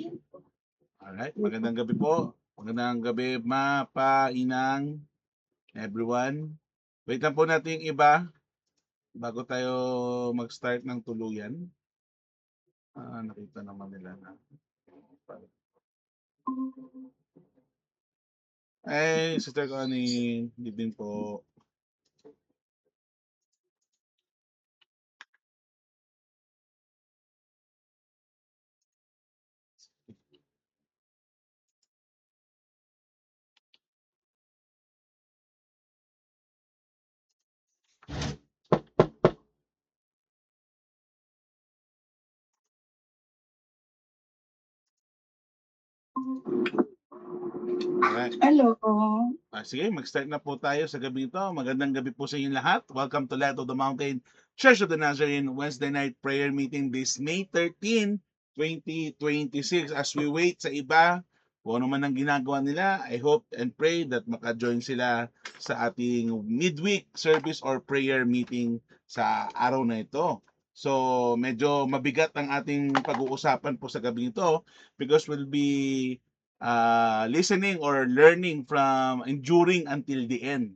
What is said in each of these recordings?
Alright, magandang gabi po. Magandang gabi, Inang, everyone. Wait lang po natin yung iba bago tayo mag-start ng tuluyan. Nakita naman nila na. Sister Connie, good din po. Alright. Hello. Sige, mag-start na po tayo sa gabi ito. Magandang gabi po sa inyong lahat. Welcome to Light of the Mountain Church of the Nazarene Wednesday night prayer meeting this May 13, 2026. As we wait sa iba, kung ano man ang ginagawa nila, I hope and pray that maka-join sila sa ating midweek service or prayer meeting sa araw na ito. So, medyo mabigat ang ating pag-uusapan po sa gabi ito because we'll be listening or learning from enduring until the end.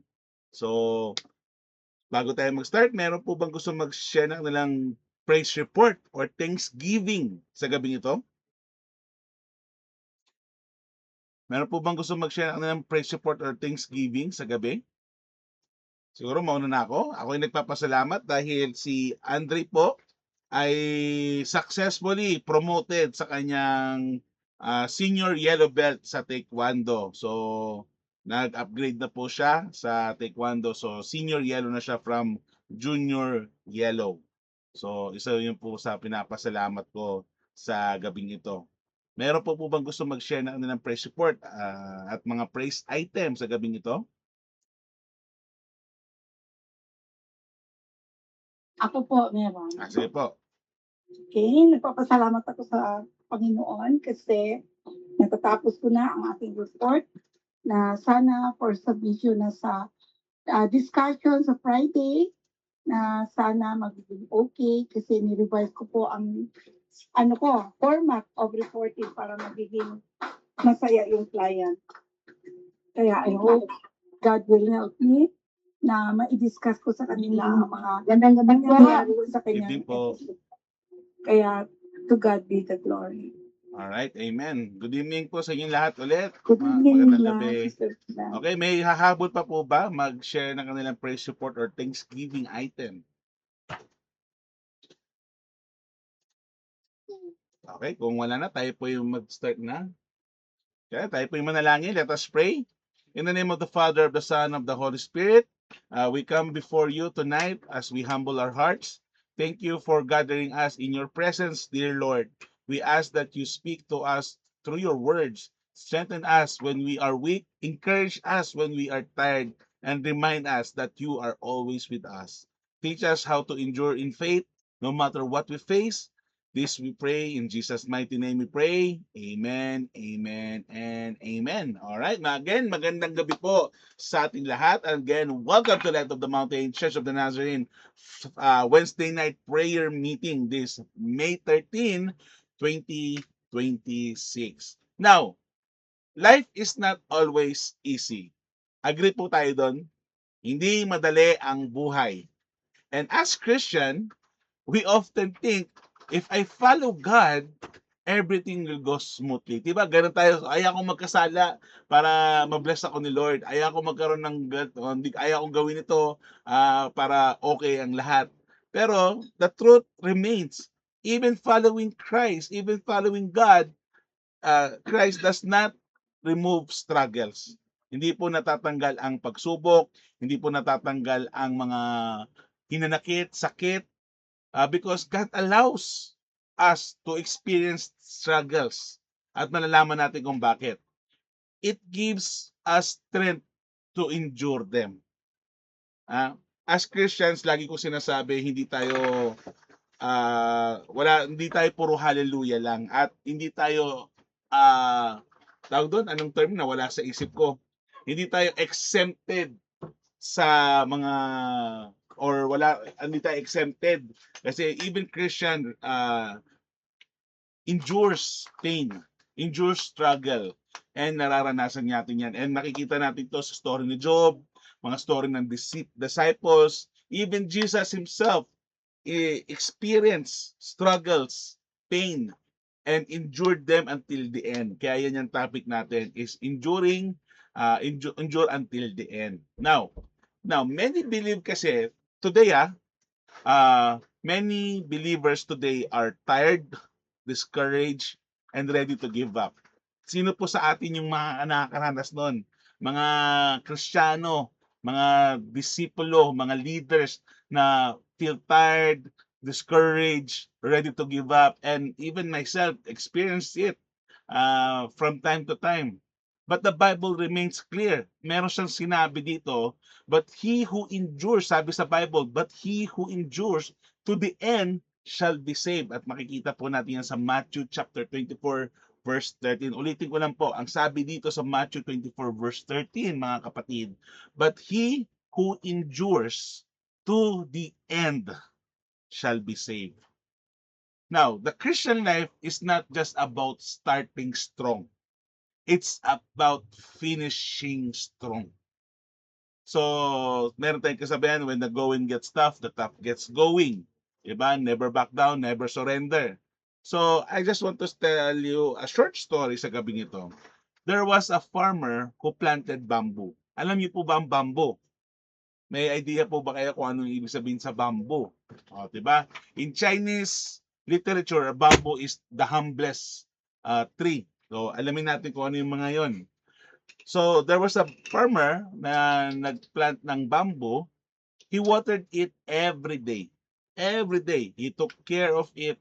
So, bago tayo mag-start, meron po bang gusto mag-share ng nilang praise report or thanksgiving sa gabi ito? Meron po bang gusto mag-share ng nilang praise report or thanksgiving sa gabi? Siguro mauna na ako. Ako ay nagpapasalamat dahil si Andre po ay successfully promoted sa kanyang senior yellow belt sa Taekwondo. So, nag-upgrade na po siya sa Taekwondo. So, senior yellow na siya from junior yellow. So, isa yun po sa pinapasalamat ko sa gabing ito. Meron po bang gusto mag-share ng kanilang praise report at mga praise items sa gabing ito? Ako po, meron. Sige po. Okay, nagpapasalamat ako sa Panginoon kasi natatapos ko na ang ating report na sana for submission na sa discussion sa Friday na sana magiging okay kasi ni-revise ko po ang format of reporting para magiging masaya yung client. Kaya I hope God will help me na ma-discuss ko sa kanila ang mga gandang-gandang nangyari sa kanya. Kaya to God be the glory. Alright, amen. Good evening po sa inyong lahat ulit. Good evening, gabi. Okay, may hahabol pa po ba mag-share ng kanilang praise report or thanksgiving item? Okay, kung wala na, tayo po yung mag-start na. Okay, tayo po yung manalangin. Let us pray. In the name of the Father, of the Son, of the Holy Spirit, we come before you tonight as we humble our hearts. Thank you for gathering us in your presence, dear Lord. We ask that you speak to us through your words. Strengthen us when we are weak. Encourage us when we are tired. And remind us that you are always with us. Teach us how to endure in faith, no matter what we face. This we pray in Jesus' mighty name we pray. Amen, amen, and amen. Alright, again, magandang gabi po sa ating lahat. And again, welcome to Light of the Mountain Church of the Nazarene Wednesday night prayer meeting this May 13, 2026. Now, life is not always easy. Agree po tayo doon? Hindi madali ang buhay. And as Christian, we often think, if I follow God, everything will go smoothly. Diba? Ganun tayo. Ayaw kong magkasala para mabless ako ni Lord. Ayaw kong magkaroon ng ayaw kong gawin ito para okay ang lahat. Pero the truth remains. Even following Christ, even following God, Christ does not remove struggles. Hindi po natatanggal ang pagsubok, hindi po natatanggal ang mga hinanakit, sakit, because God allows us to experience struggles at malalaman natin kung bakit. It gives us strength to endure them. As Christians, lagi ko sinasabi, hindi tayo puro hallelujah lang at hindi tayo tawag doon, anong term na wala sa isip ko. Hindi tayo exempted sa mga hindi tayo exempted kasi even Christian endures pain. endure struggle. And nararanasan natin yan. And nakikita natin to sa story ni Job, mga story ng disciples, even Jesus himself experienced struggles, pain, and endured them until the end. Kaya yan yung topic natin is endure until the end. Now many believe kasi today many believers today are tired, discouraged, and ready to give up. Sino po sa atin yung mga nakakaranas nun? Mga Kristiyano, mga disipulo, mga leaders na feel tired, discouraged, ready to give up, and even myself experienced it from time to time. But the Bible remains clear. Meron siyang sinabi dito, but he who endures, sabi sa Bible, but he who endures to the end shall be saved. At makikita po natin yan sa Matthew chapter 24 verse 13. Ulitin ko lang po, ang sabi dito sa Matthew 24 verse 13, mga kapatid, but he who endures to the end shall be saved. Now, the Christian life is not just about starting strong. It's about finishing strong. So, meron tayong kasabihan, when the going gets tough, the tough gets going. Diba? Never back down, never surrender. So, I just want to tell you a short story sa gabing ito. There was a farmer who planted bamboo. Alam niyo po ba ang bamboo? May idea po ba kayo kung anong ibig sabihin sa bamboo? O, diba? In Chinese literature, bamboo is the humblest tree. So, alamin natin kung ano yung mga yon. So, there was a farmer na nagplant ng bamboo. He watered it every day. Every day. He took care of it.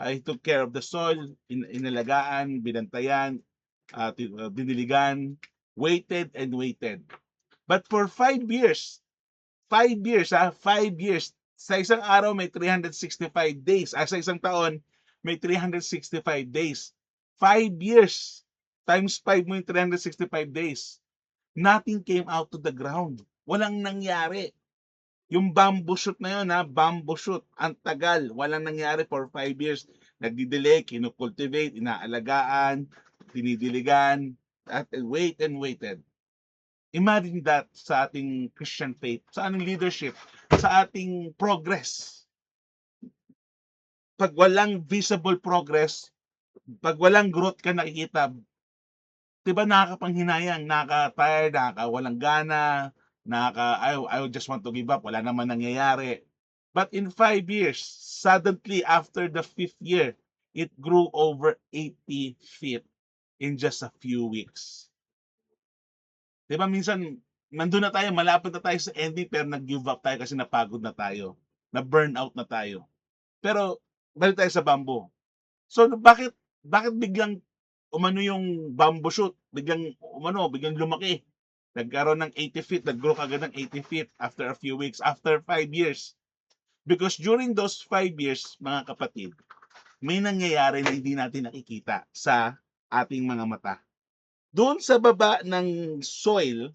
He took care of the soil, inalagaan, binantayan, diniligan, waited and waited. But for 5 years, 5 years, 5 years, sa isang araw may 365 days. Sa isang taon, may 365 days. 5 years, times 5 mo yung 365 days. Nothing came out to the ground. Walang nangyari. Yung bamboo shoot na yun, bamboo shoot, ang tagal. Walang nangyari for 5 years. Nagdidelay, kinukultivate, inaalagaan, dinidiligan, at wait and waited. Imagine that sa ating Christian faith, sa ating leadership, sa ating progress. Pag walang visible progress, pag walang growth ka nakikita, diba nakakapanghinayang, nakaka-tired, nakakawalang gana, I just want to give up, wala naman nangyayari. But in 5 years, suddenly after the 5th year, it grew over 80 feet in just a few weeks. Diba minsan, nandun na tayo, malapit na tayo sa ending, pero nag-give up tayo kasi napagod na tayo. Na-burn out na tayo. Pero, balik tayo sa bamboo. So, bakit biglang umano yung bamboo shoot? Biglang lumaki. Nagkaroon ng 80 feet, nag-grow kagad ng 80 feet after a few weeks, after 5 years. Because during those 5 years, mga kapatid, may nangyayari na hindi natin nakikita sa ating mga mata. Doon sa baba ng soil,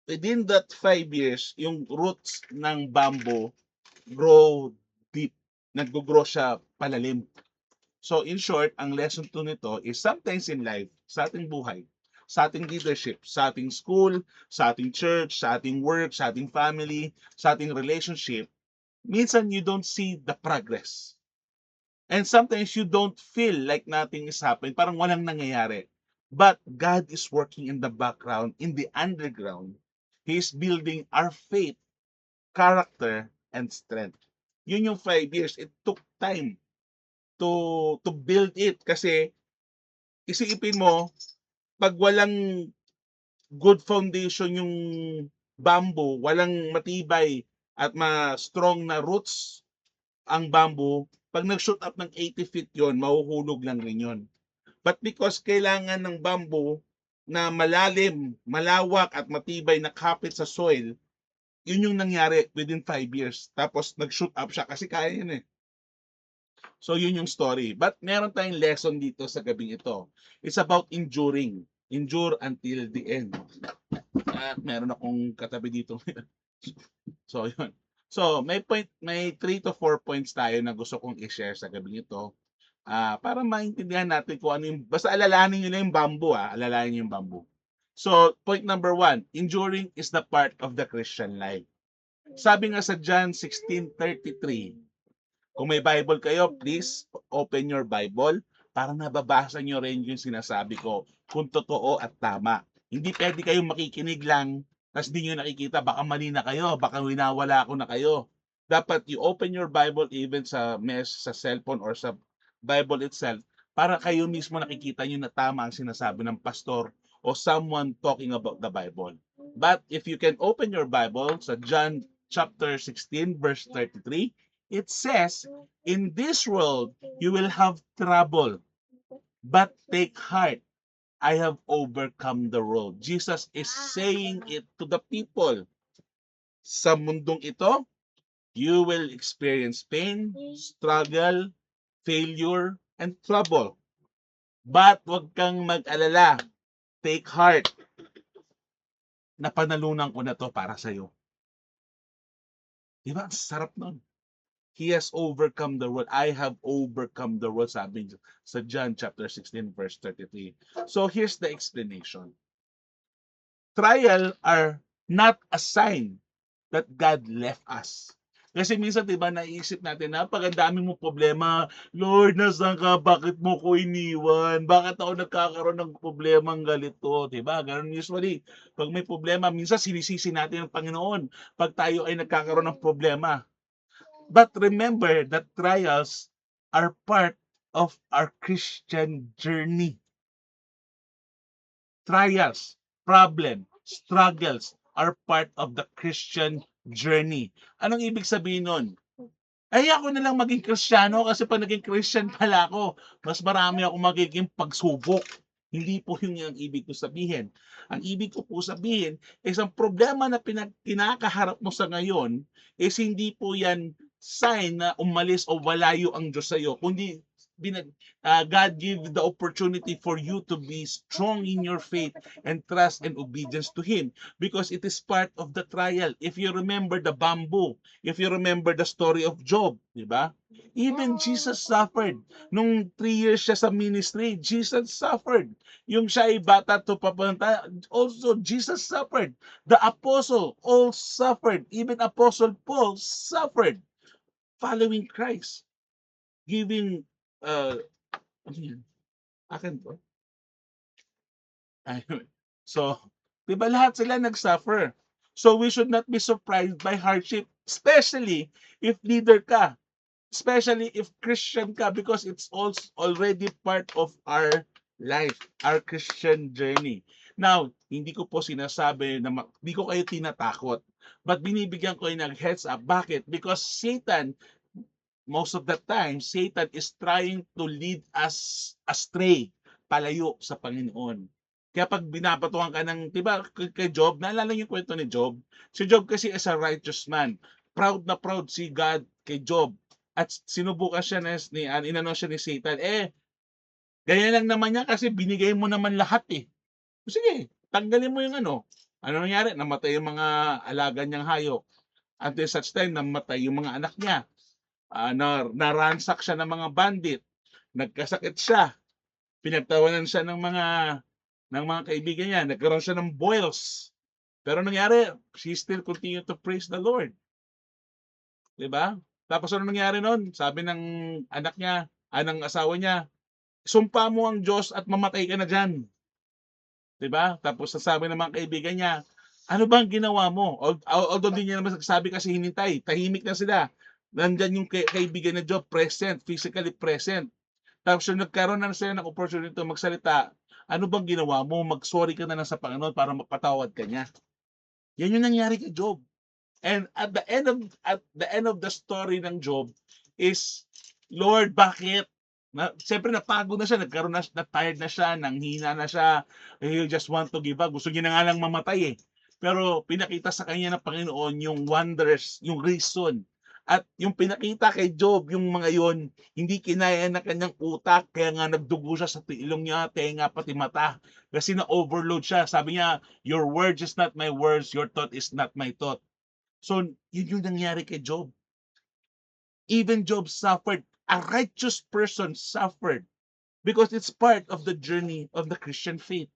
within that 5 years, yung roots ng bamboo grow deep. Nag-grow siya palalim. So in short, ang lesson to nito is sometimes in life, sa ating buhay, sa ating leadership, sa ating school, sa ating church, sa ating work, sa ating family, sa ating relationship, minsan you don't see the progress. And sometimes you don't feel like nothing is happening, parang walang nangyayari. But God is working in the background, in the underground. He is building our faith, character, and strength. Yun yung 5 years. It took time to build it kasi isipin mo, pag walang good foundation yung bamboo, walang matibay at strong na roots ang bamboo, pag nag-shoot up ng 80 feet yon, mahuhulog lang rin yon. But because kailangan ng bamboo na malalim, malawak at matibay na kapit sa soil, yun yung nangyari within 5 years. Tapos nag-shoot up siya kasi kaya yun eh. So yun yung story. But meron tayong lesson dito sa gabing ito. It's about enduring. Endure until the end. At meron akong katabi dito. So yun. So may 3 to 4 points tayo na gusto kong i-share sa gabing ito. Para maintindihan natin kung ano yung, basta alalahanin nyo lang yung bamboo, alalahanin nyo yung bamboo. So, point number 1, enduring is the part of the Christian life. Sabi nga sa John 16:33, kung may Bible kayo, please open your Bible para nababasa nyo rin yung sinasabi ko kung totoo at tama. Hindi pwede kayong makikinig lang tapos di nyo nakikita, baka mali na kayo, baka winawala ko na kayo. Dapat you open your Bible even sa cellphone or sa Bible itself para kayo mismo nakikita nyo na tama ang sinasabi ng pastor o someone talking about the Bible. But if you can open your Bible sa John chapter 16 verse 33, it says, in this world you will have trouble, but take heart, I have overcome the world. Jesus is saying it to the people. Sa mundong ito, you will experience pain, struggle, failure, and trouble. But huwag kang mag-alala. Take heart. Napanalunan ko na to para sa'yo. Diba? Ang sarap nun. He has overcome the world. I have overcome the world, sabi sa John chapter 16 verse 33. So here's the explanation. Trial are not a sign that God left us. Kasi minsan, diba, naisip natin, napakadami mo problema. Lord, nasaan ka? Bakit mo ko iniwan? Bakit ako nagkakaroon ng problemang ganito? Diba? Ganun usually. Pag may problema, minsan sinisisi natin ang Panginoon pag tayo ay nagkakaroon ng problema. But remember that trials are part of our Christian journey. Trials, problem, struggles are part of the Christian journey. Anong ibig sabihin nun? Ay, ako na lang maging Kristiyano kasi pag naging Christian pala ako, mas marami ako magiging pagsubok. Hindi po yun ang ibig ko sabihin. Ang ibig ko po sabihin is ang problema na kinakaharap mo sa ngayon is hindi po yan sign na umalis o walayo ang Diyos sa'yo, kundi God give the opportunity for you to be strong in your faith and trust and obedience to Him because it is part of the trial. If you remember the bamboo, if you remember the story of Job, di ba? Even Jesus suffered. Nung 3 years siya sa ministry, Jesus suffered. Yung siya ay bata to papunta, also Jesus suffered. The apostle all suffered. Even Apostle Paul suffered following Christ. Giving ano yan? Akin to? So, di ba lahat sila nag-suffer? So, we should not be surprised by hardship, especially if leader ka, especially if Christian ka, because it's also already part of our life, our Christian journey. Now, hindi ko po sinasabi na hindi ko kayo tinatakot, but binibigyan ko kayo ng heads up. Bakit? Because Satan, most of the time, Satan is trying to lead us astray, palayo sa Panginoon. Kaya pag binabatuhan ka ng, di ba, kay Job, naalala niyo yung kwento ni Job? Si Job kasi is a righteous man. Proud na proud si God kay Job. At sinubukan siya inano siya ni Satan. Ganyan lang naman niya kasi binigay mo naman lahat eh. Sige, tanggalin mo yung ano. Ano nangyari? Namatay yung mga alaga niyang hayop. Until such time, namatay yung mga anak niya. Naransak siya ng mga bandit, nagkasakit siya, pinagtawanan siya ng mga kaibigan niya, nagkaroon siya ng boils. Pero nangyari, she still continue to praise the Lord. 'Di ba? Tapos ano nangyari noon? Sabi ng anak niya, ng asawa niya, sumpa mo ang Diyos at mamatay ka na diyan. 'Di ba? Tapos sabi ng mga kaibigan niya, ano bang ginawa mo? Although hindi niya naman nagsabi kasi hinintay, tahimik na sila. Nandyan yung kaibigan na Job, present, physically present. Tapos yung nagkaroon na sila ng opportunity magsalita, ano bang ginawa mo? Mag-sorry ka na lang sa Panginoon para mapatawad ka niya. Yan yung nangyari kay Job. And at the end of the story ng Job is, Lord, bakit? Siyempre napagod na siya, nagkaroon na tired na siya, nanghina na siya, he just want to give up. Gusto niya na nga lang mamatay eh. Pero pinakita sa kanya ng Panginoon yung wonders, yung reason. At yung pinakita kay Job, yung mga yon, hindi kinaya ng kanyang utak, kaya nga nagdugo siya sa ilong niya, tenga, pati mata. Kasi na-overload siya. Sabi niya, your words is not my words, your thought is not my thought. So, yun yung nangyari kay Job. Even Job suffered a righteous person suffered because it's part of the journey of the Christian faith.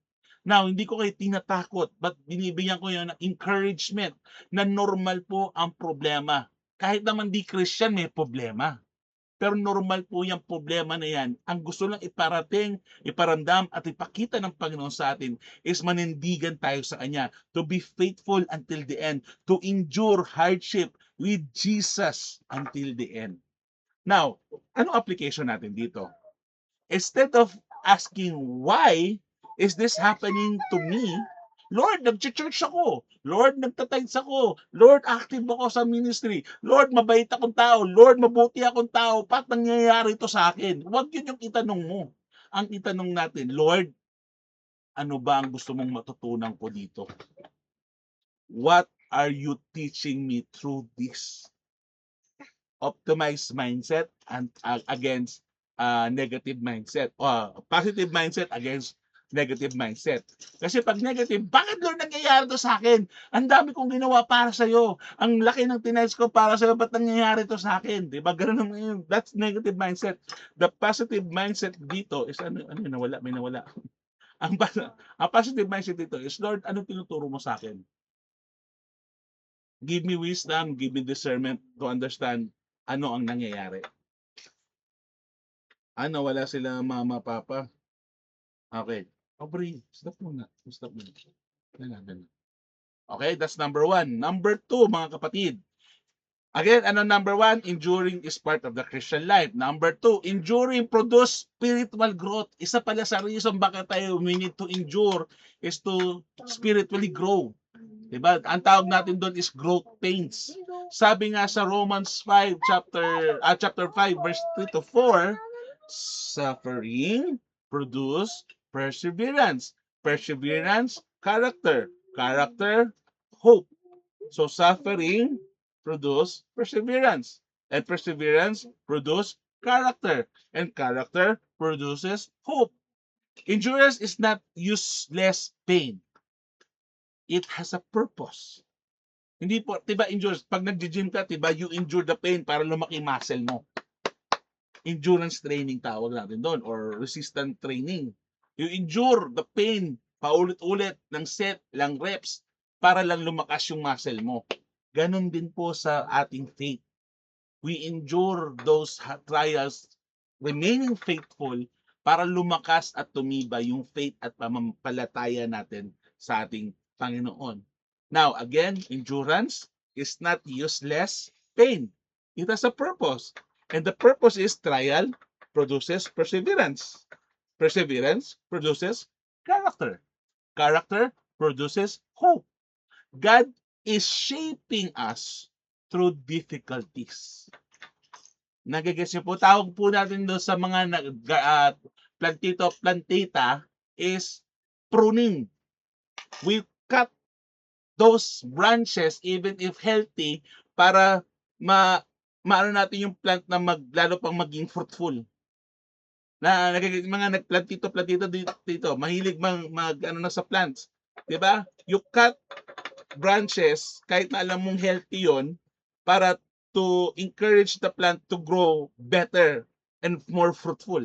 Now, hindi ko kayo tinatakot, but binibigyan ko yun ng encouragement na normal po ang problema. Kahit naman di Christian, may problema. Pero normal po yung problema na yan. Ang gusto lang iparating, iparamdam at ipakita ng Panginoon sa atin is manindigan tayo sa Kanya. To be faithful until the end. To endure hardship with Jesus until the end. Now, ano application natin dito? Instead of asking why is this happening to me, Lord, nag-church ako. Lord, nagtatides ako. Lord, active ako sa ministry. Lord, mabait akong tao. Lord, mabuti akong tao. Ba't nangyayari ito sa akin? Huwag yun yung itanong mo. Ang itanong natin, Lord, ano ba ang gusto mong matutunan ko dito? What are you teaching me through this? Optimized mindset and against negative mindset. Positive mindset against negative mindset. Kasi pag negative, bakit Lord nangyayari to sa akin? Ang dami kong ginawa para sa iyo. Ang laki ng tiniles ko para sa iyo, ba't nangyayari to sa akin? Diba? Ganun naman yun. That's negative mindset. The positive mindset dito is ano nawala, may nawala. ang positive mindset dito is, Lord, ano tinuturo mo sa akin? Give me wisdom, give me discernment to understand ano ang nangyayari. Wala sila mama, papa. Okay. Aubrey, stop muna. Stop muna. Ganun. Okay, that's number 1. Number 2, mga kapatid. Again, number 1? Enduring is part of the Christian life. Number 2, enduring produce spiritual growth. Isa pala sa reason bakit tayo we need to endure is to spiritually grow. Diba? Ang tawag natin doon is growth pains. Sabi nga sa Romans 5 chapter 5 verse 3 to 4, suffering produce perseverance. Perseverance, character. Character, hope. So suffering produce perseverance. And perseverance produce character. And character produces hope. Endurance is not useless pain. It has a purpose. Hindi po, diba, endurance, pag nag-gym ka, diba, you endure the pain para lumaki muscle mo. Endurance training tawag natin doon, or resistant training. You endure the pain, paulit-ulit, ng set, lang reps, para lang lumakas yung muscle mo. Ganon din po sa ating faith. We endure those trials, remaining faithful, para lumakas at tumibay yung faith at pamampalataya natin sa ating Panginoon. Now, again, endurance is not useless pain. It has a purpose. And the purpose is trial produces perseverance. Perseverance produces character. Character produces hope. God is shaping us through difficulties. Nagigets niyo po, tawag po natin doon sa mga plantita is pruning. We cut those branches even if healthy para maano natin yung plant na lalo pang maging fruitful. Mga nagplantito dito, mahilig mag sa plants, 'di ba? You cut branches kahit na alam mong healthy 'yon para to encourage the plant to grow better and more fruitful.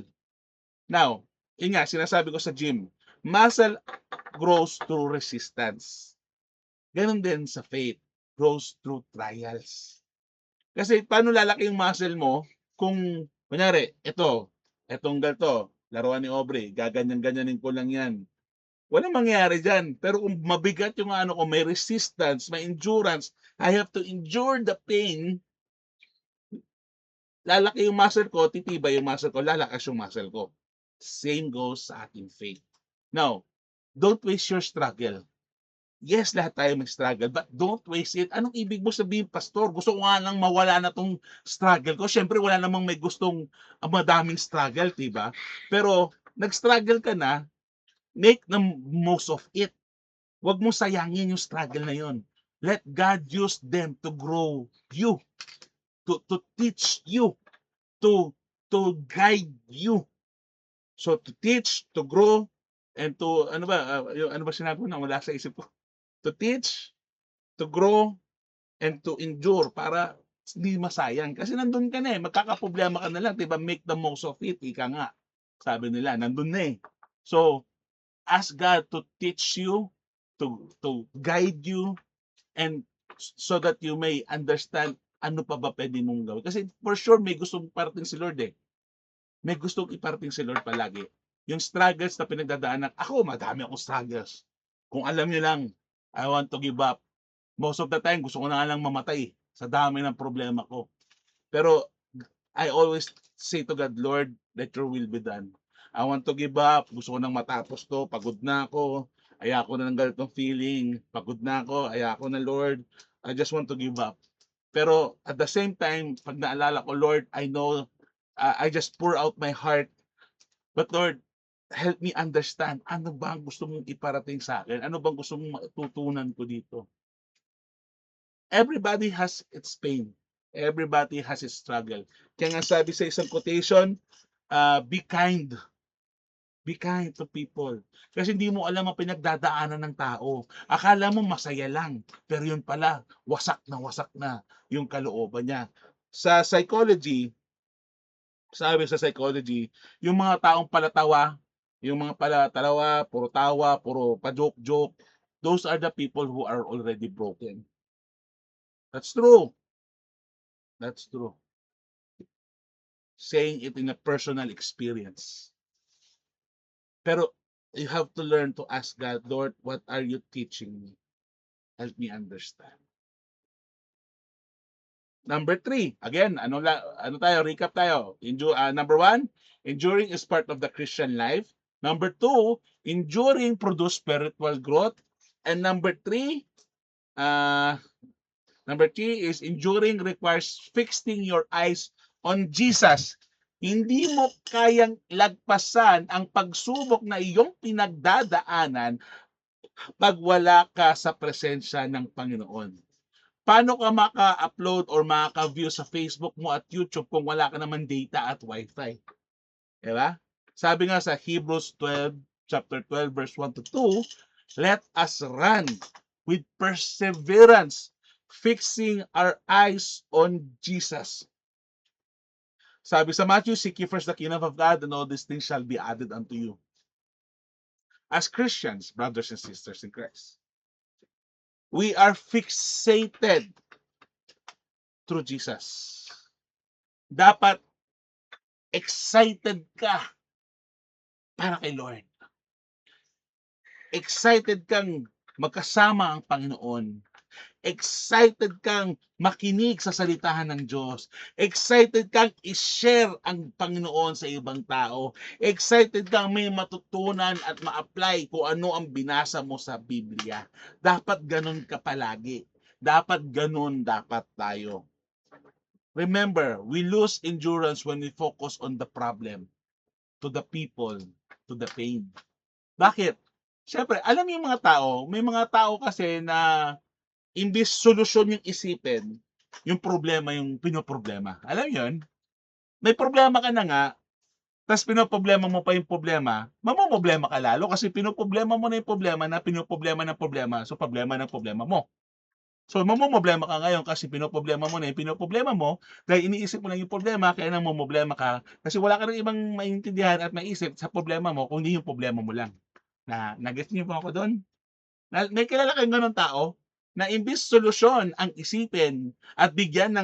Now, yun nga, sinasabi ko sa gym, muscle grows through resistance. Ganon din sa faith, grows through trials. Kasi paano lalaki yung muscle mo kung, kunyari, etong ganito, laruan ni Aubrey, gaganyan-ganyanin ko lang yan. Walang mangyayari dyan. Pero kung mabigat yung kung may resistance, may endurance, I have to endure the pain, lalaki yung muscle ko, titibay yung muscle ko, lalakas yung muscle ko. Same goes sa ating faith. Now, don't waste your struggle. Yes, lahat tayo mag-struggle, but don't waste it. Anong ibig mo sabihin, pastor? Gusto ko nga lang mawala na tong struggle ko. Siyempre, wala namang may gustong madaming struggle, diba? Pero, nag-struggle ka na, make the most of it. Huwag mo sayangin yung struggle na yon. Let God use them to grow you, to teach you, to guide you. So, to teach, to grow, and to, ano ba sinabi ko na wala sa isip ko? To teach, to grow, and to endure para hindi masayang. Kasi nandun ka na eh, magkakaproblema ka na lang, 'di ba? Make the most of it, ika nga. Sabi nila, nandun na eh. So, ask God to teach you, to guide you, and so that you may understand ano pa ba pwede mong gawin. Kasi for sure, may gustong parating si Lord eh. May gustong iparating si Lord palagi. Yung struggles na pinagdadaanan, ako, madami akong struggles. Kung alam niyo lang, I want to give up. Most of the time, gusto ko na nga lang mamatay sa dami ng problema ko. Pero I always say to God, Lord, let your will be done. I want to give up. Gusto ko nang matapos to. Pagod na ako. Ayoko na ng ganitong feeling. Pagod na ako. Ayoko na, Lord. I just want to give up. Pero at the same time, pag naalala ko, Lord, I know, I just pour out my heart. But Lord, help me understand, ano ba ang gusto mong iparating sa akin? Ano bang gusto mong matutunan ko dito? Everybody has its pain. Everybody has its struggle. Kaya nga sabi sa isang quotation, be kind. Be kind to people. Kasi hindi mo alam ang pinagdadaanan ng tao. Akala mo masaya lang. Pero yun pala, wasak na yung kalooban niya. Sa psychology, sabi sa psychology, yung mga taong palatawa, yung mga palatawa, puro tawa, puro pa-joke-joke, those are the people who are already broken. That's true. That's true. Saying it in a personal experience. Pero you have to learn to ask God, Lord, what are you teaching me? Help me understand. Number 3, again, ano tayo, recap tayo. Number 1, enduring is part of the Christian life. Number 2, enduring produce spiritual growth. And number 3 is enduring requires fixing your eyes on Jesus. Hindi mo kayang lagpasan ang pagsubok na iyong pinagdadaanan pag wala ka sa presensya ng Panginoon. Paano ka maka-upload or maka-view sa Facebook mo at YouTube kung wala ka naman data at Wi-Fi? Diba? Sabi nga sa Hebrews 12, chapter 12, verse 1 to 2, let us run with perseverance, fixing our eyes on Jesus. Sabi sa Matthew, seek ye first the kingdom of God, and all these things shall be added unto you. As Christians, brothers and sisters in Christ, we are fixated through Jesus. Dapat excited ka para kay Lord. Excited kang magkasama ang Panginoon. Excited kang makinig sa salitahan ng Diyos. Excited kang i-share ang Panginoon sa ibang tao. Excited kang may matutunan at ma-apply kung ano ang binasa mo sa Biblia. Dapat ganun ka palagi. Dapat ganun dapat tayo. Remember, we lose endurance when we focus on the problem, to the people, to the pain. Bakit? Siyempre, alam mo yung mga tao, may mga tao kasi na imbis solusyon yung isipin, yung problema yung pinoproblema. Alam mo yun? May problema ka na nga, tapos pinoproblema mo pa yung problema, mamoproblema ka lalo kasi pinoproblema mo na yung problema na pinoproblema ng problema, so problema ng problema mo. So mamoproblema ka ngayon kasi pinoproblema mo na yung pinoproblema mo, dahil iniisip mo lang yung problema, kaya namoproblema ka kasi wala ka rin ibang maintindihan at maisip sa problema mo kung hindi yung problema mo lang. Nag-gets niyo po ako doon? May kilala kayong ganong tao na imbis solusyon ang isipin at bigyan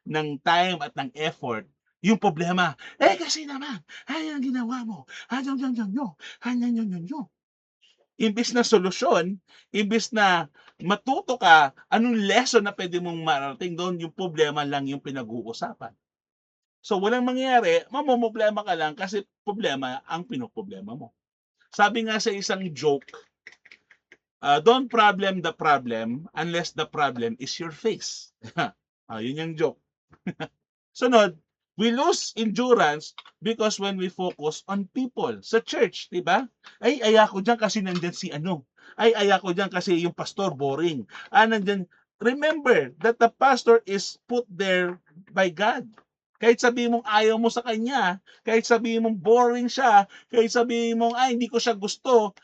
ng time at ng effort yung problema. Kasi naman, ang ginawa mo. Imbis na solusyon, imbis na matuto ka, anong lesson na pwede mong marating doon, yung problema lang yung pinag-uusapan. So, walang mangyayari, mamomroblema ka lang kasi problema ang pinoproblema mo. Sabi nga sa isang joke, don't problem the problem unless the problem is your face. Yun yung joke. Sunod, we lose endurance because when we focus on people sa church, di ba? Ayako diyan kasi nandiyan si ano. Ayako diyan kasi yung pastor boring. Nandiyan. Remember that the pastor is put there by God. Kahit sabihin mong ayaw mo sa kanya, kahit sabihin mong boring siya, kahit sabihin mong hindi ko siya gusto,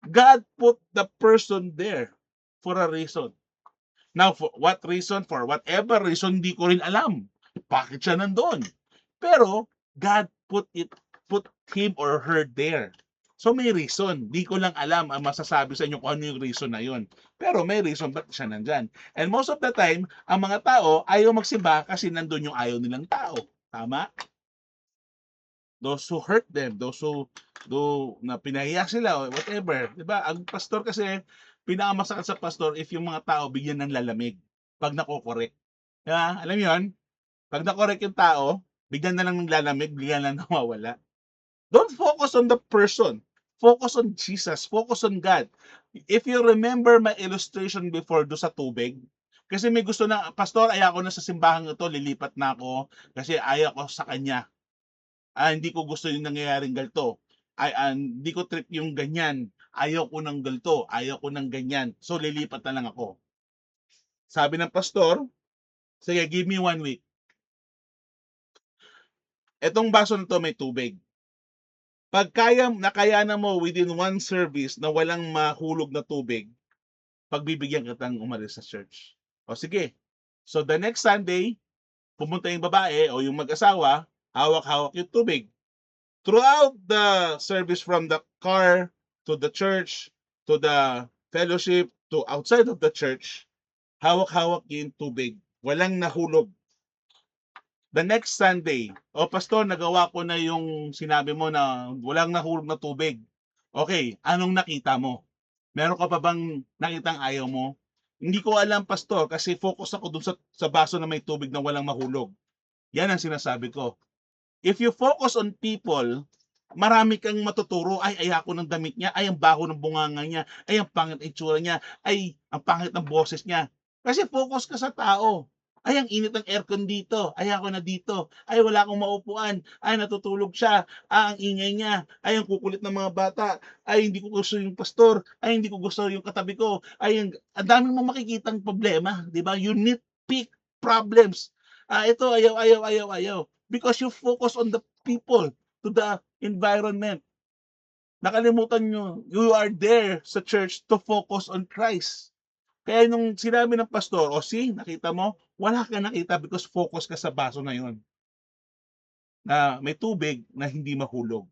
God put the person there for a reason. Now, for what reason? For whatever reason, hindi ko rin alam. Bakit siya nandun? Pero, God put him or her there. So may reason. Di ko lang alam ang masasabi sa inyo kung ano yung reason na yun. Pero may reason ba't siya nandyan. And most of the time, ang mga tao ayaw magsimba kasi nandun yung ayaw nilang tao. Tama? Those who hurt them, those who na pinahiya sila or whatever. Diba? Ang pastor kasi, pinakamasakit sa pastor if yung mga tao bigyan ng lalamig pag nako-correct. Diba? Alam mo yun? Pag na-correct yung tao, bigyan na lang ng lalamig, bigyan lang nawawala. Don't focus on the person. Focus on Jesus. Focus on God. If you remember my illustration before do sa tubig, kasi may gusto na, pastor, ayaw ko na sa simbahan ito, lilipat na ako kasi ayaw ko sa kanya. Hindi ko gusto yung nangyayaring galto. Hindi ko trip yung ganyan. Ayaw ko ng galto. Ayaw ko ng ganyan. So, lilipat na lang ako. Sabi ng pastor, sige, give me 1 week. Etong baso na to may tubig. Pag nakayanan mo within one service na walang mahulog na tubig, pagbibigyan kitang umalis sa church. O sige. So the next Sunday, pumunta yung babae o yung mag-asawa, hawak-hawak yung tubig. Throughout the service from the car to the church, to the fellowship, to outside of the church, hawak-hawak yung tubig. Walang nahulog. The next Sunday, pastor, nagawa ko na yung sinabi mo na walang nahulog na tubig. Okay, anong nakita mo? Meron ka pa bang nakitang ayaw mo? Hindi ko alam, pastor, kasi focus ako dun sa baso na may tubig na walang mahulog. Yan ang sinasabi ko. If you focus on people, marami kang matuturo. Ay, ayako ng damit niya. Ay, ang baho ng bunganga niya. Ay, ang pangit ang itsura niya. Ay, ang pangit ng boses niya. Kasi focus ka sa tao. Ay, ang init ng aircon dito. Ay, ako na dito. Ay, wala akong maupuan. Ay, natutulog siya. Ang ingay niya. Ay, ang kukulit ng mga bata. Ay, hindi ko gusto yung pastor. Ay, hindi ko gusto yung katabi ko. Ay, ang daming mong makikitang problema. Di ba? You nitpick problems. Ito, ayaw. Because you focus on the people, to the environment. Nakalimutan nyo, you are there sa church to focus on Christ. Kaya nung sinabi ng pastor, see, nakita mo, wala ka nakita because focus ka sa baso na yon na may tubig na hindi mahulog.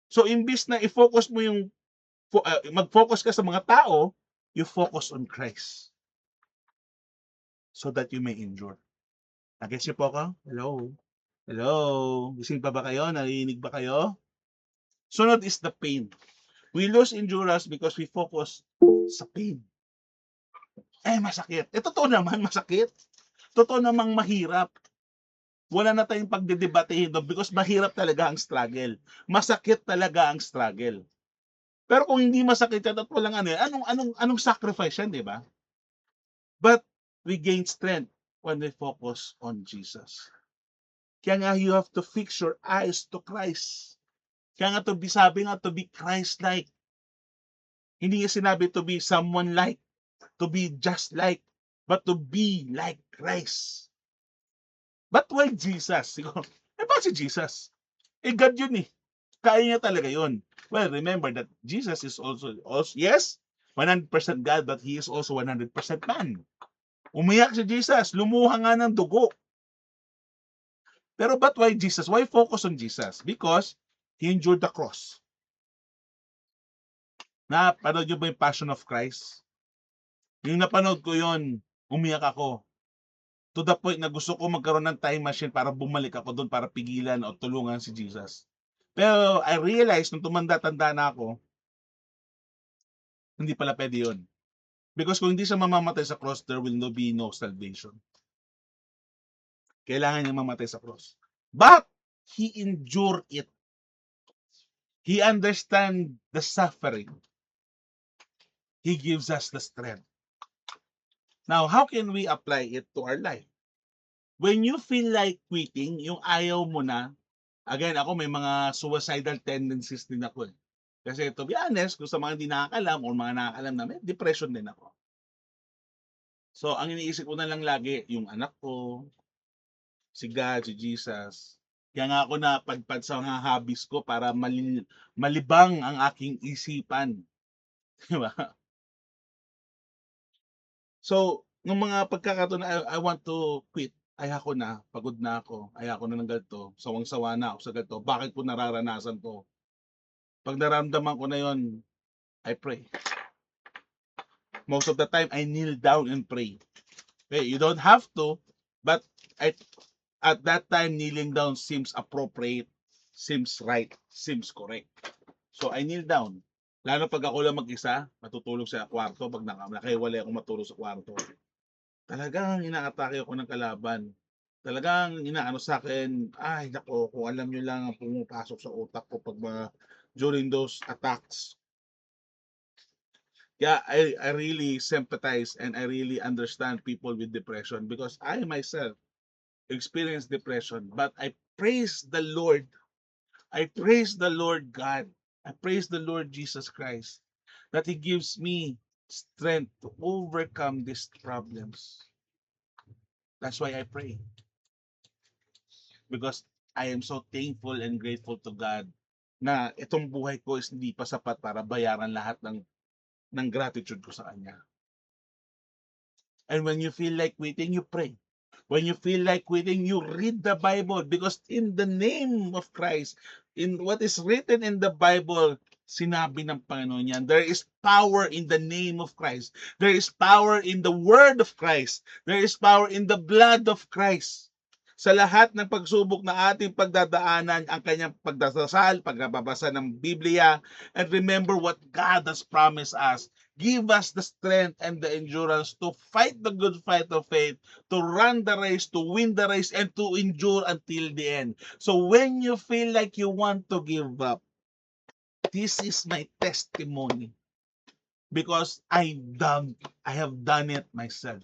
So, imbis na i-focus mo yung, mag-focus ka sa mga tao, you focus on Christ so that you may endure. Nag-gets niyo po ako? Hello? Hello? Gising pa ba kayo? Narinig ba kayo? Sunod is the pain. We lose endurance because we focus sa pain. Masakit. Totoo naman, masakit. Totoo namang mahirap. Wala na tayong pagdedebatehin doon because mahirap talaga ang struggle. Masakit talaga ang struggle. Pero kung hindi masakit yan at walang anong sacrifice yan, di ba? But we gain strength when we focus on Jesus. Kaya nga you have to fix your eyes to Christ. Kaya nga sabi nga to be Christ-like. Hindi niya sinabi to be someone like, to be just like, but to be like Christ. But why Jesus? Bakit si Jesus? God yun eh. Kaya niya talaga yun. Well, remember that Jesus is also yes, 100% God, but He is also 100% man. Umiyak si Jesus, lumuha nga ng dugo. Pero but why Jesus? Why focus on Jesus? Because He endured the cross. Napanood nyo ba yung Passion of Christ? Yung napanood ko yon, umiyak ako. To the point na gusto ko magkaroon ng time machine para bumalik ako doon para pigilan o tulungan si Jesus. Pero I realized nung tumanda-tanda na ako, hindi pala pwede yun. Because kung hindi siya mamamatay sa cross, there will be no salvation. Kailangan niya mamatay sa cross. But He endured it. He understands the suffering. He gives us the strength. Now, how can we apply it to our life? When you feel like quitting, yung ayaw mo na, again, ako may mga suicidal tendencies din ako eh. Kasi to be honest, kung sa mga hindi nakakalam o mga nakakalam na, may depression din ako. So, ang iniisip ko na lang lagi, yung anak ko, si God, si Jesus. Kaya nga ako napadpad sa mga hobbies ko para malibang ang aking isipan. Di ba? So, Nung mga pagkakataon na I want to quit, ayoko na, pagod na ako, ayoko na ng ganito, sawang-sawa na ako sa ganito, bakit ko nararanasan 'to? 'Pag naramdaman ko na yon, I pray. Most of the time, I kneel down and pray. Okay, you don't have to, but I, at that time, kneeling down seems appropriate, seems right, seems correct. So, I kneel down. Lalo pag ako lang mag-isa, matutulog sa kwarto, pag nakahiwalay ako matulog sa kwarto. Talagang inaatake ako ng kalaban. Talagang inaano sa akin, ay nako, kung alam niyo lang ang pumapasok sa utak ko pag mga during those attacks. Yeah, I really sympathize and I really understand people with depression because I myself experienced depression, but I praise the Lord. I praise the Lord God. I praise the Lord Jesus Christ that He gives me strength to overcome these problems. That's why I pray because I am so thankful and grateful to God na itong buhay ko is hindi pa sapat para bayaran lahat ng gratitude ko sa Kanya. And when you feel like quitting, you pray. When you feel like quitting, you read the Bible because in the name of Christ, in what is written in the Bible, sinabi ng Panginoon yan, there is power in the name of Christ. There is power in the word of Christ. There is power in the blood of Christ. Sa lahat ng pagsubok na ating pagdadaanan, ang kanyang pagdasal, pagbabasa ng Biblia, and remember what God has promised us. Give us the strength and the endurance to fight the good fight of faith, to run the race, to win the race, and to endure until the end. So when you feel like you want to give up, this is my testimony because I have done it myself.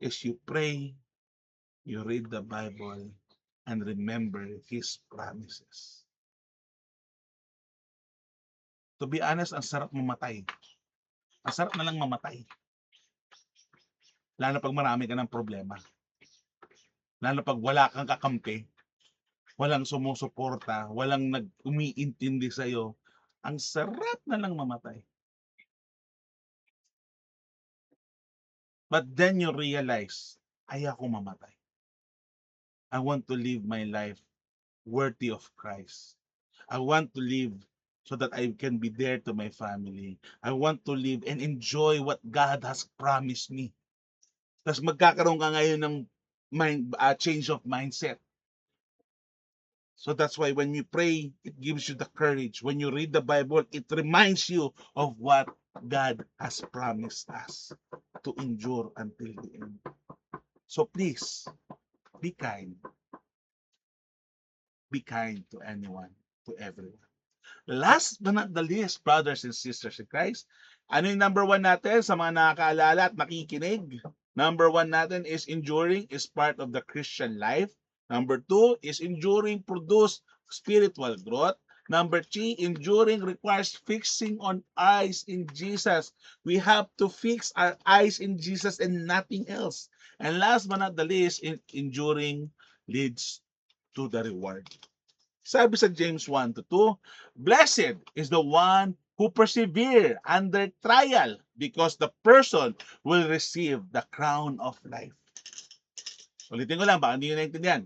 Is you pray, you read the Bible, and remember His promises. To be honest, ang sarap mamatay. Ang sarap na lang mamatay. Lalo pag marami ka ng problema. Lalo pag wala kang kakampi, walang sumusuporta, walang umiintindi sa'yo, ang sarap na lang mamatay. But then you realize, ayoko mamatay. I want to live my life worthy of Christ. I want to live so that I can be there to my family. I want to live and enjoy what God has promised me. Tapos magkakaroon ka ngayon ng change of mindset. So that's why when you pray, it gives you the courage. When you read the Bible, it reminds you of what God has promised us to endure until the end. So please, be kind. Be kind to anyone, to everyone. Last but not the least, brothers and sisters in Christ, ano yung number one natin sa mga nakakaalala at nakikinig? Number one natin is enduring is part of the Christian life. Number two is enduring produce spiritual growth. Number three, enduring requires fixing on eyes in Jesus. We have to fix our eyes in Jesus and nothing else. And last but not the least, enduring leads to the reward. Sabi sa James 1 to 2, blessed is the one who persevere under trial because the person will receive the crown of life. Ulitin ko lang, baka hindi nyo naintindihan.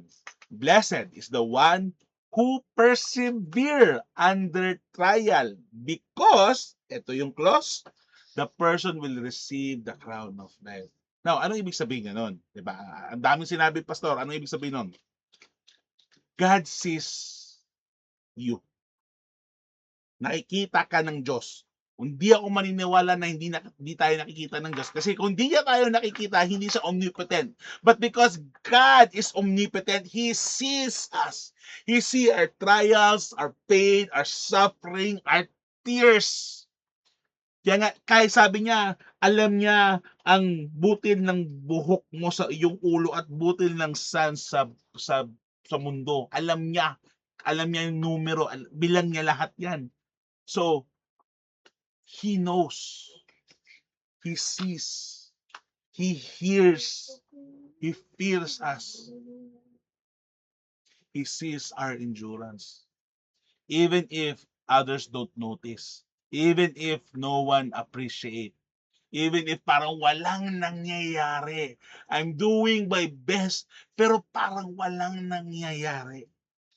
Blessed is the one who persevere under trial because, ito yung clause, the person will receive the crown of life. Now, ano ibig sabihin nun? Diba? Ang daming sinabi, Pastor. Ano ibig sabihin nun? God sees you. Nakikita ka ng Diyos. Hindi ako maniniwala na hindi tayo nakikita ng Diyos. Kasi kung hindi tayo nakikita, hindi siya omnipotent. But because God is omnipotent, He sees us. He sees our trials, our pain, our suffering, our tears. Kaya nga, kaya sabi niya, alam niya ang butil ng buhok mo sa iyong ulo at butil ng sun sa mundo. Alam niya yung numero, bilang niya lahat yan. So, He knows, He sees, He hears, He feels us. He sees our endurance. Even if others don't notice, even if no one appreciate, Even if parang walang nangyayari. I'm doing my best, pero parang walang nangyayari.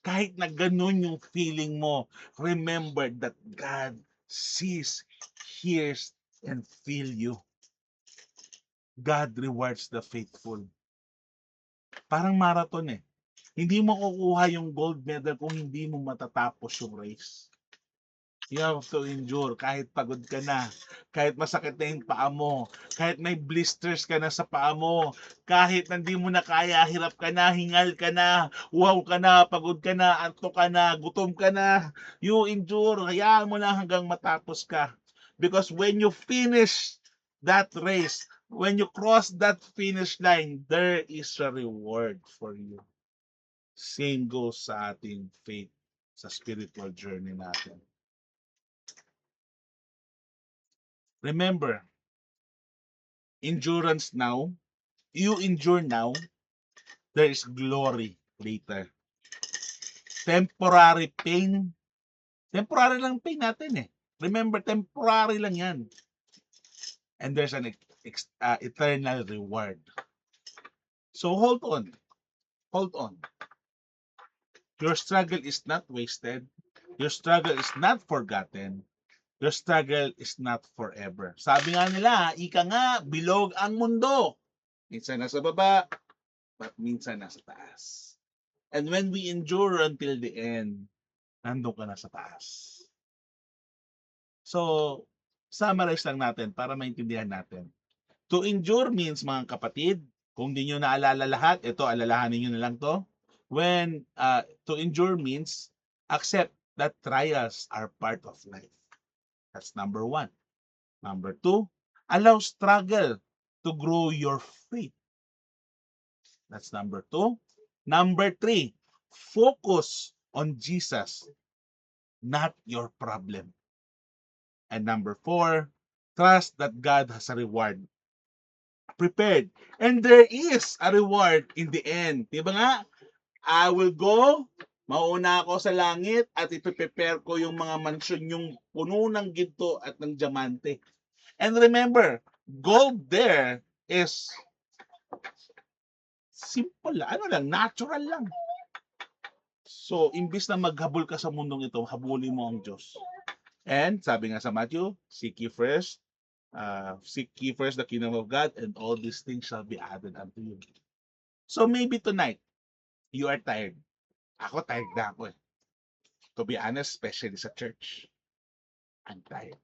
Kahit na ganun yung feeling mo, remember that God sees, hears, and feel you. God rewards the faithful. Parang marathon eh. Hindi mo kukuha yung gold medal kung hindi mo matatapos yung race. You have to endure kahit pagod ka na, kahit masakit na yung paa mo, kahit may blisters ka na sa paa mo, kahit hindi mo na kaya, hirap ka na, hingal ka na, wow ka na, pagod ka na, antok ka na, gutom ka na, you endure, hayaan mo na hanggang matapos ka. Because when you finish that race, when you cross that finish line, there is a reward for you. Same goes sa ating faith, sa spiritual journey natin. Remember, endurance now, you endure now, there is glory later. Temporary pain, temporary lang pain natin eh. Remember, temporary lang yan. And there's an eternal reward. So hold on. Hold on. Your struggle is not wasted. Your struggle is not forgotten. Your struggle is not forever. Sabi nga nila, ika nga, bilog ang mundo. Minsan nasa baba, but minsan nasa taas. And when we endure until the end, nandun ka na sa taas. So, summarize lang natin para maintindihan natin. To endure means, mga kapatid, kung di nyo naalala lahat, ito, alalahanin nyo na lang to. When to endure means, accept that trials are part of life. That's number 1. Number 2, allow struggle to grow your faith. That's number 2. Number 3, focus on Jesus, not your problem. And number 4, trust that God has a reward prepared. And there is a reward in the end. Diba nga? I will go, mauna ako sa langit at ipiprepare ko yung mga mansyon yung puno ng ginto at ng diamante. And remember, gold there is simple, ano lang, natural lang. So, imbis na maghabol ka sa mundong ito, habulin mo ang Diyos. And sabi nga sa Matthew, seek ye first the kingdom of God, and all these things shall be added unto you. So maybe tonight, you are tired. Ako tired na ako eh. To be honest, especially sa church. I'm tired.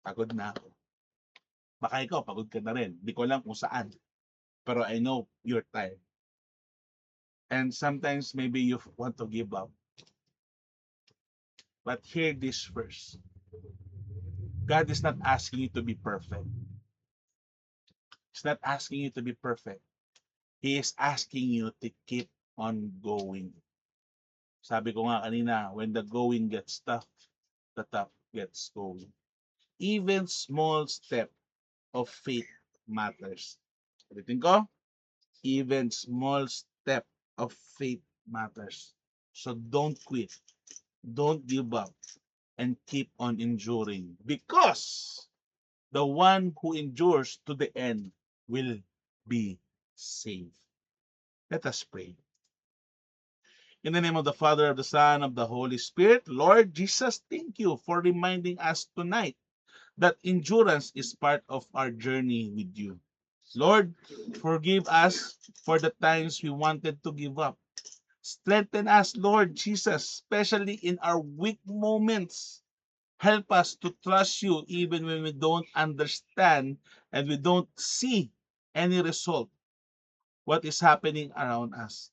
Pagod na ako. Baka ikaw, pagod ka na rin. Di ko alam kung saan. Pero I know you're tired. And sometimes maybe you want to give up. But hear this first. God is not asking you to be perfect. He's not asking you to be perfect. He is asking you to keep on going. Sabi ko nga kanina, when the going gets tough, the tough gets going. Even small step of faith matters. Ulitin ko, even small step of faith matters. So don't quit. Don't give up. And keep on enduring. Because the one who endures to the end will be saved. Let us pray. In the name of the Father, of the Son, of the Holy Spirit, Lord Jesus, thank you for reminding us tonight that endurance is part of our journey with you. Lord, forgive us for the times we wanted to give up. Strengthen us, Lord Jesus, especially in our weak moments. Help us to trust you even when we don't understand and we don't see any result what is happening around us.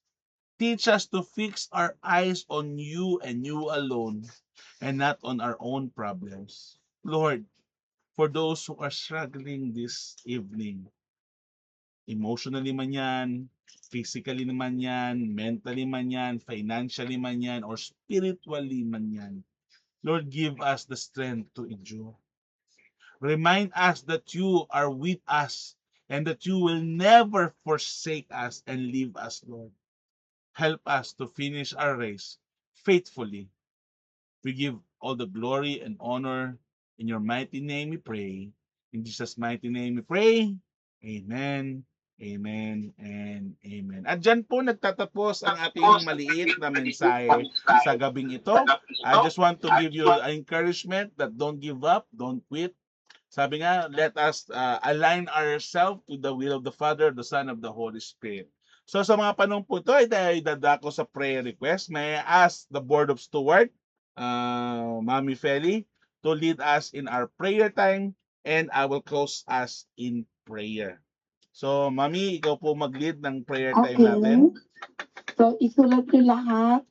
Teach us to fix our eyes on you and you alone and not on our own problems. Lord, for those who are struggling this evening, emotionally man yan, physically man yan, mentally man yan, financially man yan, or spiritually man yan, Lord, give us the strength to endure. Remind us that you are with us and that you will never forsake us and leave us, Lord. Help us to finish our race faithfully. We give all the glory and honor In your mighty name we pray. In Jesus' mighty name we pray. Amen, amen, and amen. At dyan po nagtatapos ang ating maliit na mensahe sa gabing ito. I just want to give you encouragement that don't give up, don't quit. Sabi nga, let us align ourselves to the will of the Father, the Son, of the Holy Spirit. So sa mga panong po ito, ay dadako sa prayer request. May I ask the Board of Steward, Mami Feli, to lead us in our prayer time, and I will close us in prayer. So, Mami, ikaw po mag-lead ng prayer time natin. So, isulat nyo lahat,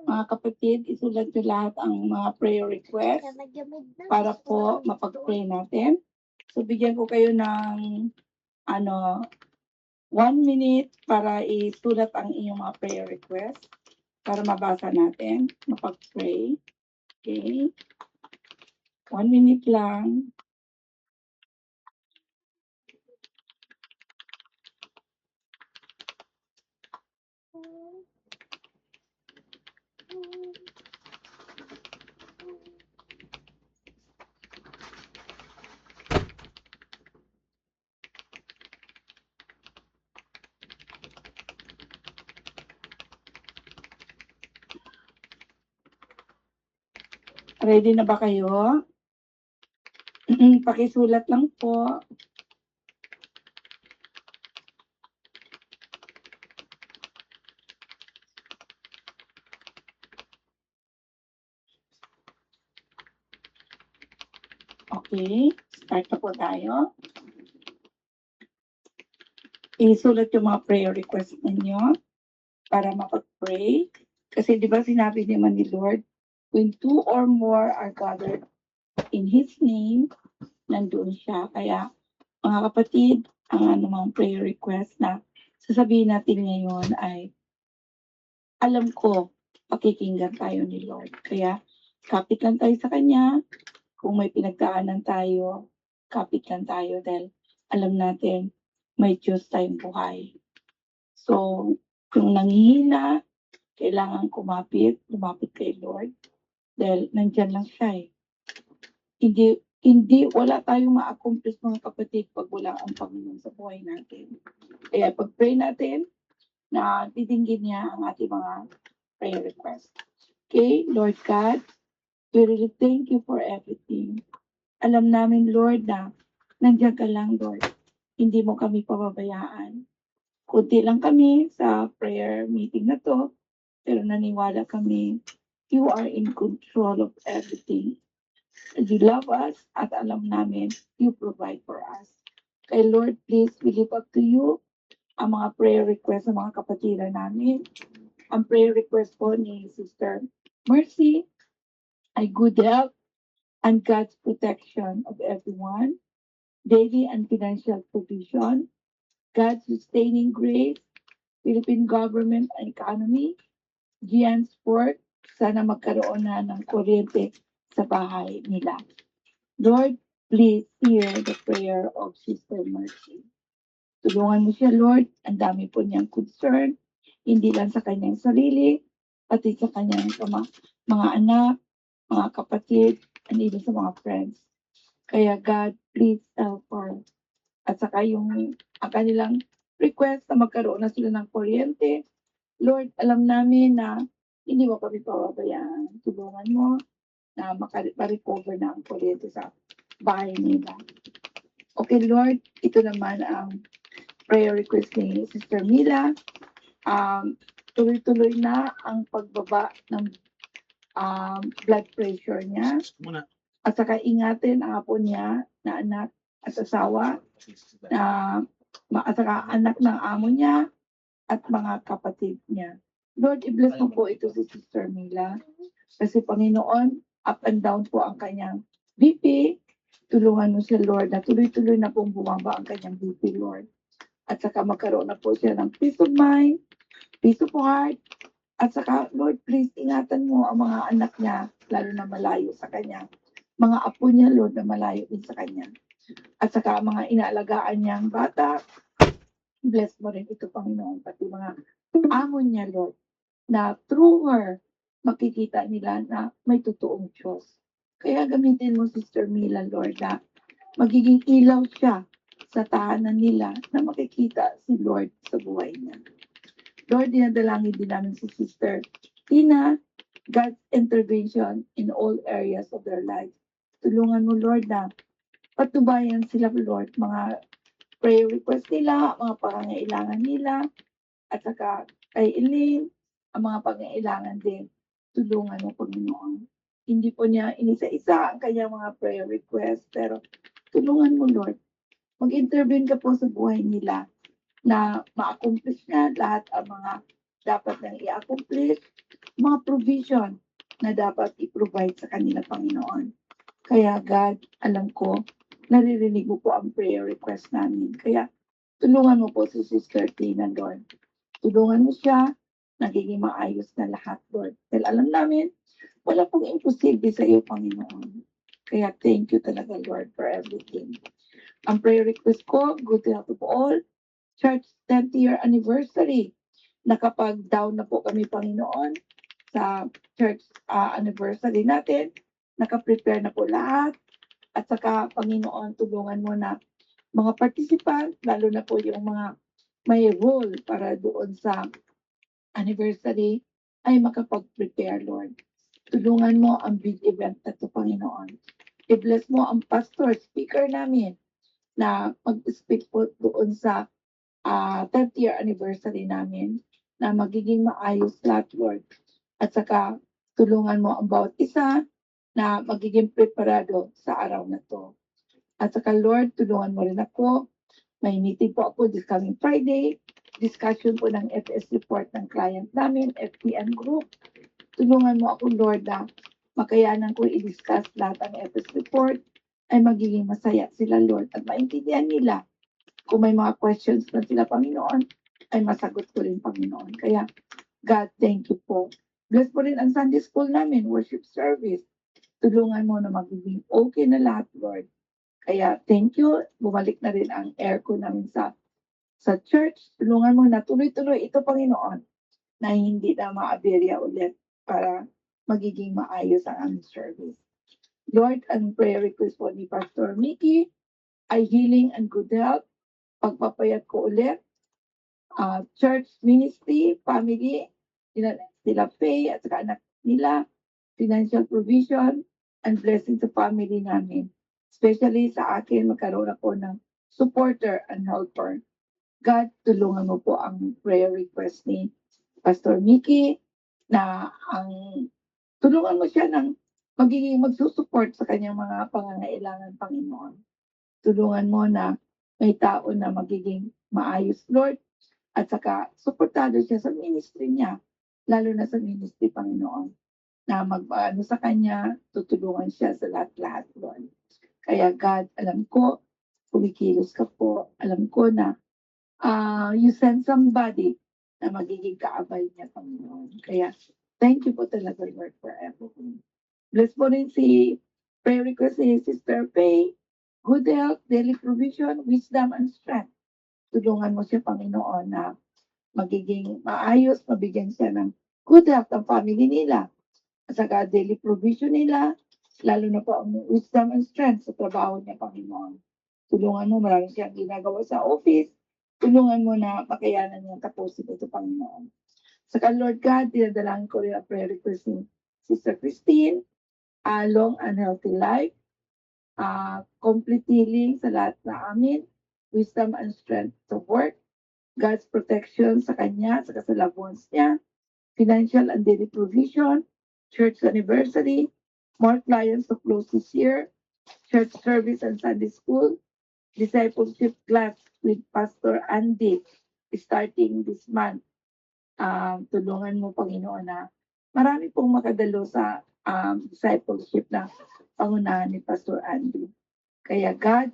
mga kapatid, isulat nyo lahat ang mga prayer request para po mapag-pray natin. So, bigyan ko kayo ng 1 minute para isulat ang inyong mga prayer request para mabasa natin, mapag-pray. Okay? 1 minute lang. Ready na ba kayo? Pakisulat lang po. Okay, start na po tayo. Isulat yung mga prayer request ninyo para mapag-pray. Kasi di ba sinabi naman ni Lord, when 2 or more are gathered in His name, nandoon siya. Kaya mga kapatid, ang anumang prayer request na sasabihin natin ngayon ay alam ko, pakikinggan tayo ni Lord. Kaya kapit lang tayo sa Kanya. Kung may pinagdaanan tayo, kapit lang tayo dahil alam natin may Diyos tayong buhay. So, kung nanghihina, kailangan lumapit kay Lord dahil nandyan lang siya eh. Wala tayong ma-accomplish mga kapatid pag wala ang Panginoon sa buhay natin. Kaya pag-pray natin, na titinggin niya ang ating mga prayer request. Okay, Lord God, we really thank you for everything. Alam namin, Lord, na nandiyan ka lang, Lord. Hindi mo kami pababayaan. Kunti lang kami sa prayer meeting na to, pero naniwala kami, you are in control of everything. You love us at alam namin, you provide for us. Kay Lord, please, we lift up to you ang mga prayer request ng mga kapatiran namin. Ang prayer request po ni Sister Mercy ay good health and God's protection of everyone, daily and financial provision, God's sustaining grace, Philippine government and economy, Gian's work, sana magkaroon na ng kuryente sa bahay nila. Lord, please hear the prayer of Sister Mercy. Tulungan mo siya, Lord. Ang dami po niyang concern, hindi lang sa kanyang sarili, pati sa kanyang mga anak, mga kapatid, and even sa mga friends. Kaya God, please help her. At saka ang kanilang request na magkaroon na sila ng kuryente. Lord, alam namin na hindi mo kami pababayaan. Tulungan mo na ma-recover na ang kuryente sa bahay nila. Okay, Lord, ito naman ang prayer request ni Sister Mila. Tuloy-tuloy na ang pagbaba ng blood pressure niya. At saka ingatan ang apo niya na anak at asawa, at saka anak ng amo niya at mga kapatid niya. Lord, i-bless mo po ito si Sister Mila. Kasi Panginoon, up and down po ang kanyang BP. Tulungan mo siya, Lord, na tuloy-tuloy na pong bumaba ang kanyang BP, Lord. At saka magkaroon na po siya ng peace of mind, peace of heart. At saka, Lord, please ingatan mo ang mga anak niya, lalo na malayo sa kanya. Mga apo niya, Lord, na malayo din sa kanya. At saka mga inaalagaan niyang bata, bless mo rin ito, Panginoon, pati mga amo niya, Lord, na through her, makikita nila na may totoong Diyos. Kaya gamitin mo, Sister Mila, Lord, na magiging ilaw siya sa tahanan nila na makikita si Lord sa buhay niya. Lord, dinadalangin din namin si Sister Tina, God's intervention in all areas of their life. Tulungan mo, Lord, na patubayan sila, Lord, mga prayer request nila, mga pangangailangan nila, at saka kay Elaine, ang mga pangangailangan din. Tulungan mo, Panginoon. Hindi po niya inisa-isa ang kanyang mga prayer request, pero tulungan mo, Lord. Mag-intervene ka po sa buhay nila na ma-accomplish nga lahat ang mga dapat nang i-accomplish, mga provision na dapat i-provide sa kanila, Panginoon. Kaya God, alam ko, naririnig mo po ang prayer request namin. Kaya tulungan mo po si Sister Tina, Lord. Tulungan mo siya, nagiging maayos na lahat, Lord. Dahil alam namin, wala pong imposible sa iyo, Panginoon. Kaya thank you talaga, Lord, for everything. Ang prayer request ko, good health of all, church 10th year anniversary. Nakapag-down na po kami, Panginoon, sa church anniversary natin. Nakaprepare na po lahat. At saka, Panginoon, tulungan mo na mga participant, lalo na po yung mga may role para doon sa anniversary, ay makapag-prepare, Lord. Tulungan mo ang big event na ito, Panginoon. I-bless mo ang pastor, speaker namin, na mag-speak po doon sa 10th year anniversary namin, na magiging maayos lahat, Lord. At saka, tulungan mo ang bawat isa na magiging preparado sa araw na to. At saka, Lord, tulungan mo rin ako. May meeting po ako this coming Friday. Discussion po ng FS report ng client namin, FPN Group. Tulungan mo ako, Lord, na makayanan ko i-discuss lahat ng FS report ay magiging masaya sila, Lord, at maintindihan nila. Kung may mga questions na sila, Panginoon, ay masagot ko rin, Panginoon. Kaya, God, thank you po. Bless po rin ang Sunday school namin, worship service. Tulungan mo na magiging okay na lahat, Lord. Kaya thank you. Bumalik na rin ang aircon namin sa church. Tulungan mo na tuloy-tuloy ito, Panginoon, na hindi na maaberya ulit para magiging maayos ang aming service. Lord, ang prayer request po ni Pastor Mickey ay healing and good health. Pagpapayat ko ulit, church ministry, family, sila Faye at saka anak nila, financial provision, and blessing sa family namin. Especially sa akin, magkaroon ako ng supporter and helper. God, tulungan mo po ang prayer request ni Pastor Mickey na tulungan mo siya ng magiging magsusupport sa kanyang mga pangangailangan, Panginoon. Tulungan mo na may tao na magiging maayos, Lord, at saka suportado siya sa ministry niya, lalo na sa ministry, Panginoon, na mag-ano sa kanya, tutulungan siya sa lahat-lahat, Lord. Kaya God, alam ko, kumikilos ka po. Alam ko na you send somebody na magiging kaabay niya, Panginoon. Kaya thank you po talaga, Lord, for everything. Bless po rin si prayer request ni Sister Faye, good health, daily provision, wisdom, and strength. Tulungan mo siya, Panginoon, na magiging maayos, mabigyan siya ng good health ang family nila. At saka daily provision nila, lalo na po ang wisdom and strength sa trabaho niya, Panginoon. Tulungan mo, marami siyang ginagawa sa office. Tulungan mo na makayanan niyang tapusin ito, Panginoon. Saka Lord God, dinadalangin ko rin ang prayer request ni Sister Christine, long and healthy life, complete healing sa lahat na amin, wisdom and strength to work, God's protection sa kanya, sa loved ones niya, financial and daily provision, church anniversary, more clients to close this year, church service and Sunday school, discipleship class with Pastor Andy starting this month. Tulungan mo, Panginoon, na marami pong makadalo sa discipleship na pangunahan ni Pastor Andy. Kaya God,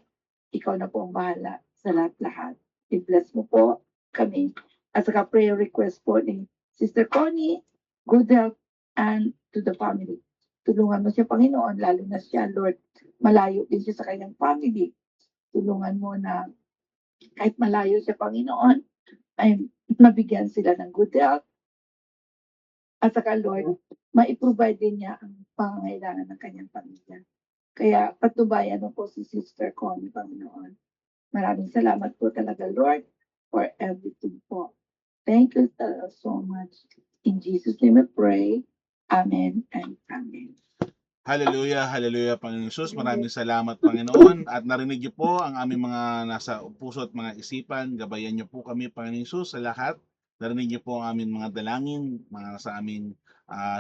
ikaw na po ang bahala sa lahat-lahat. I-bless mo po kami. At saka prayer request po ni Sister Connie, good health and to the family. Tulungan mo siya, Panginoon, lalo na siya, Lord, malayo din siya sa kanyang family. Tulungan mo na kahit malayo siya, Panginoon, ay mabigyan sila ng good health. At saka, Lord, mai-provide din niya ang pangangailangan ng kanyang pamilya. Kaya patnubayan mo po si Sister Connie, Panginoon. Maraming salamat po talaga, Lord, for everything po. Thank you so much. In Jesus' name we pray. Amen and amen. Hallelujah, hallelujah, Panginoon Jesus. Maraming salamat, Panginoon. At narinig niyo po ang aming mga nasa puso at mga isipan. Gabayan niyo po kami, Panginoon Jesus, sa lahat. Narinig niyo po ang aming mga dalangin, mga sa aming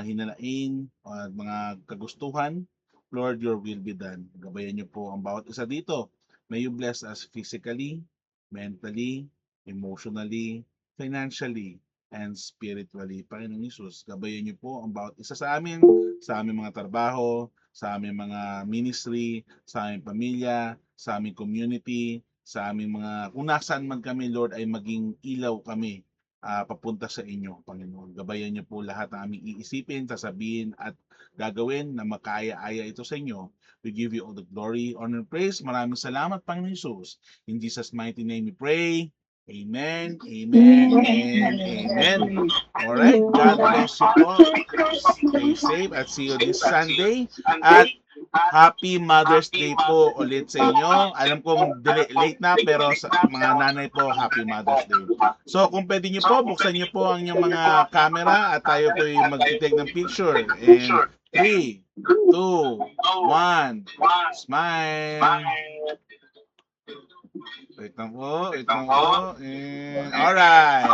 hinalain, at mga kagustuhan. Lord, your will be done. Gabayan niyo po ang bawat isa dito. May you bless us physically, mentally, emotionally, financially, and spiritually. Panginoon Jesus, gabayan niyo po ang bawat isa sa amin, sa aming mga trabaho, sa aming mga ministry, sa aming pamilya, sa aming community, sa aming mga, kung nasaan man kami, Lord, ay maging ilaw kami papunta sa inyo, Panginoon. Gabayan niyo po lahat ng aming iisipin, sasabihin at gagawin na makaya-aya ito sa inyo. We give you all the glory, honor, and praise. Maraming salamat, Panginoon Jesus. In Jesus' mighty name we pray. Amen, amen, and amen. Alright, God bless you po. Stay safe at see you this Sunday. At Happy Mother's Day po ulit sa inyo. Alam kong late na, pero sa mga nanay po, Happy Mother's Day. So kung pwede nyo po, buksan nyo po ang inyong mga camera at tayo po yung mag-take ng picture. And 3, 2, 1, smile. Wait lang po, wait lang po. And alright,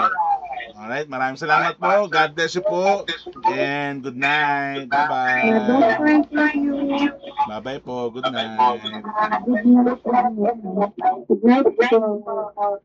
maraming salamat po. God bless you po. And good night. Bye-bye. Bye-bye po. Good night. Good night po.